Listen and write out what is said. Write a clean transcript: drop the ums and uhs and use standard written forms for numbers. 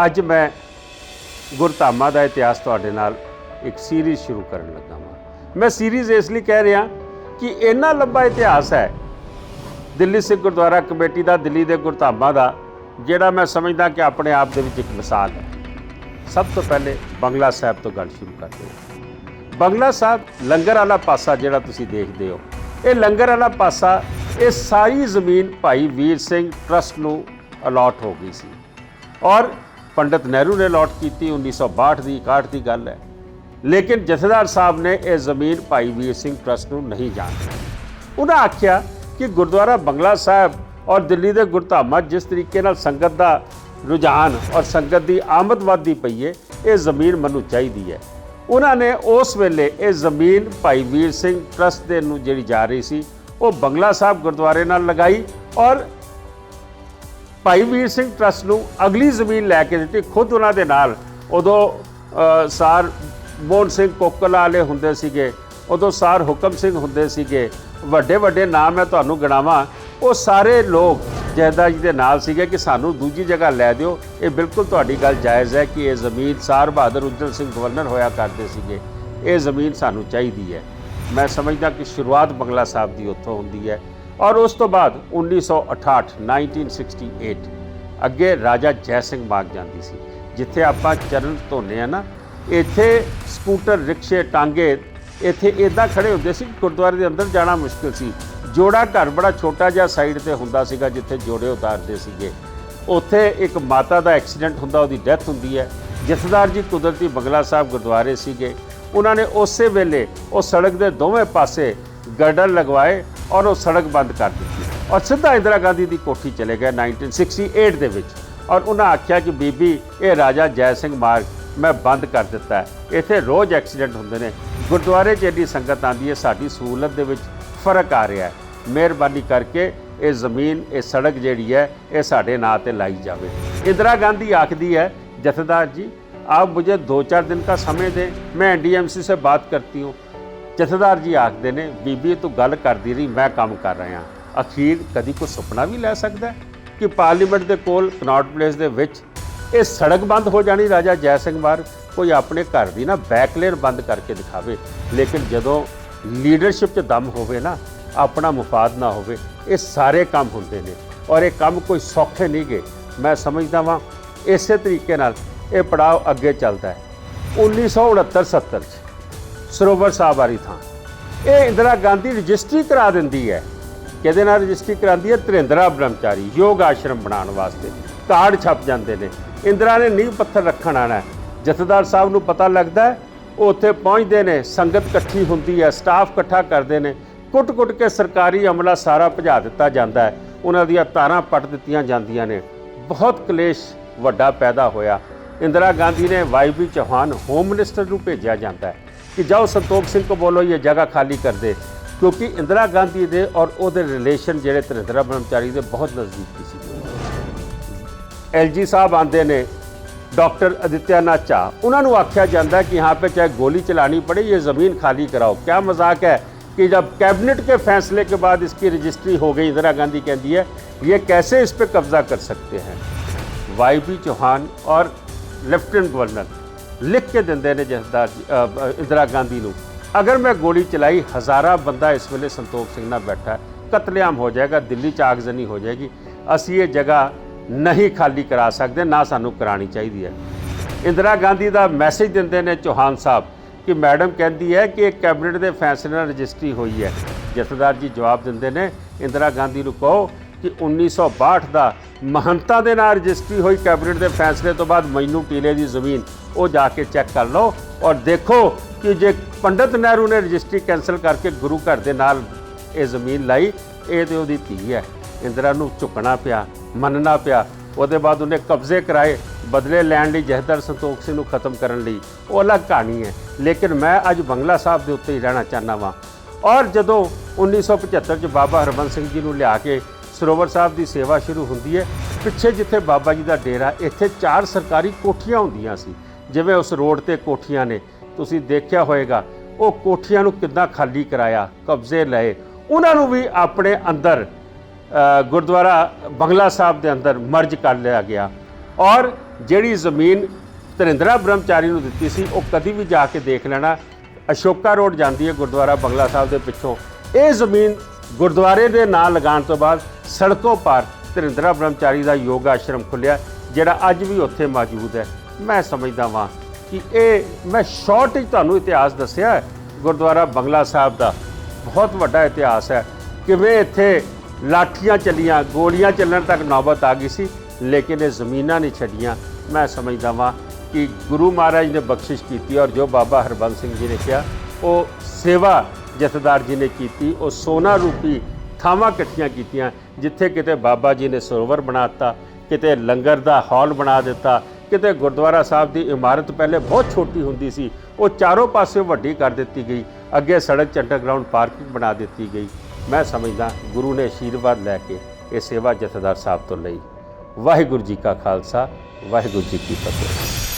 ਅੱਜ मैं ਗੁਰਧਾਮਾਂ ਦਾ ਇਤਿਹਾਸ ਤੁਹਾਡੇ ਨਾਲ ਇੱਕ ਸੀਰੀਜ਼ ਸ਼ੁਰੂ ਕਰਨ ਲੱਗਾ ਹਾਂ। मैं सीरीज़ इस लिए कह रहा कि इन्ना लंबा इतिहास है दिल्ली सिख गुरुद्वारा कमेटी का, दिल्ली के गुरधामां का, जिहड़ा मैं समझदा कि अपने आप दे विच एक मिसाल है। सब तो पहले बंगला साहब तो गल शुरू करते हैं। बंगला साहब लंगर वाला पासा जिहड़ा तुसीं देखदे हो, ये लंगर वाला पासा ये सारी ज़मीन भाई वीर सिंह ट्रस्ट नूं अलॉट हो गई सी और पंडित नेहरू ने अलॉट की 1962 की 61 की गल है। लेकिन जथेदार साहब ने यह ज़मीन भाई वीर सिंह ट्रस्ट नूं नहीं जान दी। उन्हें आख्या कि गुरुद्वारा बंगला साहब और दिल्ली के गुरधामां जिस तरीके नाल संगत का रुझान और संगत की आमद वधदी पई है, ये ज़मीन मैनूं चाहीदी है। उन्होंने उस वेले ये ज़मीन भाई वीर सिंह ट्रस्ट दे नूं जिहड़ी जा रही सी वो बंगला साहब गुरुद्वारे नाल लगाई और भाई वीर सिंह ट्रस्ट नूं अगली ज़मीन लैके दित्ती। खुद उन्हां दे नाल उदों सार मोहन सिंह कोकला वाले हुंदे सीगे, उदों सार हुकम सिंह हुंदे सीगे, वड्डे वड्डे नाम मैं तुहानूं गिणावां, वो सारे लोग जैदा जी दे नाल सीगे कि सानूं दूजी जगह लै दिओ। ये बिल्कुल तुहाडी गल जायज़ है कि ये ज़मीन सार बहादुर उज्जवल सिंह गवर्नर होया करदे सीगे, ये ज़मीन सानूं चाहीदी है। मैं समझदा कि शुरुआत बंगला साहब की उत्थों हुंदी है और उस तो बाद 1968 1968 अगे राजा जय सिंह मार्ग जाती सी, जिथे आपां चरण धोने आ ना, इत्थे स्कूटर रिक्शे टांगे इत्थे इदां खड़े हुंदे सी, गुरुद्वारे दे अंदर जाना मुश्किल सी। जोड़ा घर बड़ा छोटा जिहा साइड ते हुंदा सीगा जिथे जोड़े उतारदे सीगे। उत्थे एक माता का एक्सीडेंट हुंदा, उहदी डैथ हुंदी है। जथेदार जी कुदरती बंगला साहब गुरुद्वारे सीगे, उन्होंने उस वेले उस सड़क के दोवें पासे गर्डर लगवाए और वो सड़क बंद कर दी और सीधा इंदिरा गांधी की कोठी चले गए 1968 दे विच। और उन्हें आख्या कि बीबी ये राजा जय सिंह मार्ग मैं बंद कर दिता है, इत्थे रोज़ एक्सीडेंट होंदे ने, गुरुद्वारे च एडी संगत आती है, साडी सहूलत दे विच फर्क आ रहा है, मेहरबानी करके ये ज़मीन ये सड़क जिहड़ी है ये साडे नां ते लाई जाए। इंदिरा गांधी आखदी है जथेदार जी आप मुझे 2-4 दिन का समय दें, मैं NDMC से बात करती हूँ। जथेदार जी आखते ने बीबी तू गल करदी रही, मैं काम कर रहा। अखीर कभी कोई सुपना भी लै सकता है कि पार्लीमेंट के कोल कनॉट प्लेस के विच ये सड़क बंद हो जानी राजा जय सिंह मार्ग। कोई अपने घर की ना बैकलेन बंद करके दिखावे, लेकिन जदों लीडरशिप च दम होवे ना, अपना मुफाद ना होवे, ये सारे काम होंदे ने और ये काम कोई सौखे नहीं गए। मैं समझदा वां इस तरीके नाल ये पड़ाव अगे चलता है। 1969-70 सरोवर साहब वाली थां ये इंदिरा गांधी रजिस्ट्री करा दिंदी है। किहदे नाल रजिस्ट्री करांदी है? धरिंद्रा ब्रह्मचारी योग आश्रम बनाने वास्ते कार्ड छप जाते हैं। इंदिरा ने नींह पत्थर रखण आना है, जथेदार साहब नूं पता लगता है, वो उत्थे पहुँचते हैं, संगत इकट्ठी होंदी है, स्टाफ इकट्ठा करते हैं, कुट कुट के सरकारी अमला सारा भजा दिता जाता है, उन्हां दीआं तारां पट दित्तियां जांदियां ने। बहुत कलेश वड्डा पैदा होया। इंदिरा गांधी ने YB चौहान होम मिनिस्टर नूं भेजिया जाता है कि जाओ संतोख सिंह को बोलो ये जगह खाली कर दे, क्योंकि इंदिरा गांधी दे और उहदे रिलेशन जिहड़े धरिंद्रा ब्रह्मचारी दे बहुत नज़दीकी सी। LG साहब आते ने, डॉक्टर आदित्यनाथ झा, उन्होंने आख्या जाता है कि यहाँ पे चाहे गोली चलानी पड़े ये ज़मीन खाली कराओ। क्या मजाक है कि जब कैबिनेट के फैसले के बाद इसकी रजिस्ट्री हो गई, इंदिरा गांधी कहती है ये कैसे इस पर कब्जा कर सकते हैं। YB चौहान और लेफ्टिनेंट गवर्नर लिख के देंदे ने जथेदार इंदिरा गांधी नूं, अगर मैं गोली चलाई हज़ारा बंदा इस वेले संतोख सिंह नाल बैठा है, कतलेआम हो जाएगा, दिल्ली च आगजनी हो जाएगी, असी ये जगह नहीं खाली करा सकते, ना सानू करानी चाहिए है। इंदिरा गांधी का मैसेज देंदे ने चौहान साहब कि मैडम कहती है कि एक कैबिनेट के फैसले नाल रजिस्ट्री हुई है। जथेदार जी जवाब देंदे ने इंदिरा गांधी नूं कहो कि 1962 का महंता के नाल रजिस्ट्री हुई कैबिनेट के फैसले तो बाद मैनू टीले की ज़मीन वो जाके चैक कर लो और देखो कि जे पंडित नेहरू ने रजिस्ट्री कैंसल करके गुरु घर के नाल ये ज़मीन लाई, ये तो उहदी धी है। इंदिरा नूं झुकना पिया, मनना पिया। उसदे बाद उन्हें कब्जे कराए, बदले लैण लई जथेदार संतोख सिंह नूं खत्म करन लई, वो अलग कहानी है। लेकिन मैं अज बंगला साहब के उत्ते ही रहना चाहना वां। और जदों 1975 च बाबा हरबंस सिंह जी नूं लिया के सरोवर साहब की सेवा शुरू होंदी है, पिछे जिथे बाबा जी का डेरा, इत्थे 4 सरकारी कोठियां होंदियां सी, जिवें उस रोड ते कोठियां ने, तुसीं देखिया होएगा। वो कोठियां नूं किद्दां खाली कराया, कब्जे लए, उन्होंने भी अपने अंदर गुरुद्वारा बंगला साहब के अंदर मर्ज कर लिया गया। ਔਰ ਜਿਹੜੀ ਜ਼ਮੀਨ ਧਰਿੰਦਰਾ ਬ੍ਰਹਮਚਾਰੀ ਨੂੰ ਦਿੱਤੀ ਸੀ ਉਹ ਕਦੀ ਵੀ ਜਾ ਕੇ ਦੇਖ ਲੈਣਾ, ਅਸ਼ੋਕਾ ਰੋਡ ਜਾਂਦੀ ਹੈ ਗੁਰਦੁਆਰਾ ਬੰਗਲਾ ਸਾਹਿਬ ਦੇ ਪਿੱਛੋਂ। ਇਹ ਜ਼ਮੀਨ ਗੁਰਦੁਆਰੇ ਦੇ ਨਾਂ ਲਗਾਉਣ ਤੋਂ ਬਾਅਦ ਸੜਕੋਂ ਪਾਰ ਧਰਿੰਦਰਾ ਬ੍ਰਹਮਚਾਰੀ ਦਾ ਯੋਗ ਆਸ਼ਰਮ ਖੁੱਲ੍ਹਿਆ, ਜਿਹੜਾ ਅੱਜ ਵੀ ਉੱਥੇ ਮੌਜੂਦ ਹੈ। ਮੈਂ ਸਮਝਦਾ ਵਾਂ ਕਿ ਇਹ ਮੈਂ ਸ਼ਾਰਟ ਵਿੱਚ ਤੁਹਾਨੂੰ ਇਤਿਹਾਸ ਦੱਸਿਆ ਗੁਰਦੁਆਰਾ ਬੰਗਲਾ ਸਾਹਿਬ ਦਾ। ਬਹੁਤ ਵੱਡਾ ਇਤਿਹਾਸ ਹੈ, ਕਿਵੇਂ ਇੱਥੇ ਲਾਠੀਆਂ ਚੱਲੀਆਂ, ਗੋਲੀਆਂ ਚੱਲਣ ਤੱਕ ਨੌਬਤ ਆ ਗਈ ਸੀ, ਲੇਕਿਨ ਇਹ ਜ਼ਮੀਨਾਂ ਨਹੀਂ ਛੱਡੀਆਂ। ਮੈਂ ਸਮਝਦਾ ਵਾਂ ਕਿ ਗੁਰੂ ਮਹਾਰਾਜ ਨੇ ਬਖਸ਼ਿਸ਼ ਕੀਤੀ, ਔਰ ਜੋ ਬਾਬਾ ਹਰਬੰਸ ਸਿੰਘ ਜੀ ਨੇ ਕਿਹਾ ਉਹ ਸੇਵਾ ਜਥੇਦਾਰ ਜੀ ਨੇ ਕੀਤੀ। ਉਹ ਸੋਨਾ ਰੂਪੀ ਥਾਵਾਂ ਇਕੱਠੀਆਂ ਕੀਤੀਆਂ, ਜਿੱਥੇ ਕਿਤੇ ਬਾਬਾ ਜੀ ਨੇ ਸਰੋਵਰ ਬਣਾ ਦਿੱਤਾ, ਕਿਤੇ ਲੰਗਰ ਦਾ ਹਾਲ ਬਣਾ ਦਿੱਤਾ, ਕਿਤੇ ਗੁਰਦੁਆਰਾ ਸਾਹਿਬ ਦੀ ਇਮਾਰਤ ਪਹਿਲੇ ਬਹੁਤ ਛੋਟੀ ਹੁੰਦੀ ਸੀ, ਉਹ ਚਾਰੋਂ ਪਾਸੇ ਵੱਡੀ ਕਰ ਦਿੱਤੀ ਗਈ, ਅੱਗੇ ਸੜਕ 'ਚ ਅੰਡਰਗਰਾਊਂਡ ਪਾਰਕਿੰਗ ਬਣਾ ਦਿੱਤੀ ਗਈ। ਮੈਂ ਸਮਝਦਾ ਗੁਰੂ ਨੇ ਆਸ਼ੀਰਵਾਦ ਲੈ ਕੇ ਇਹ ਸੇਵਾ ਜਥੇਦਾਰ ਸਾਹਿਬ ਤੋਂ ਲਈ। ਵਾਹਿਗੁਰੂ ਜੀ ਕਾ ਖਾਲਸਾ, ਵਾਹਿਗੁਰੂ ਜੀ ਕੀ ਫਤਿਹ।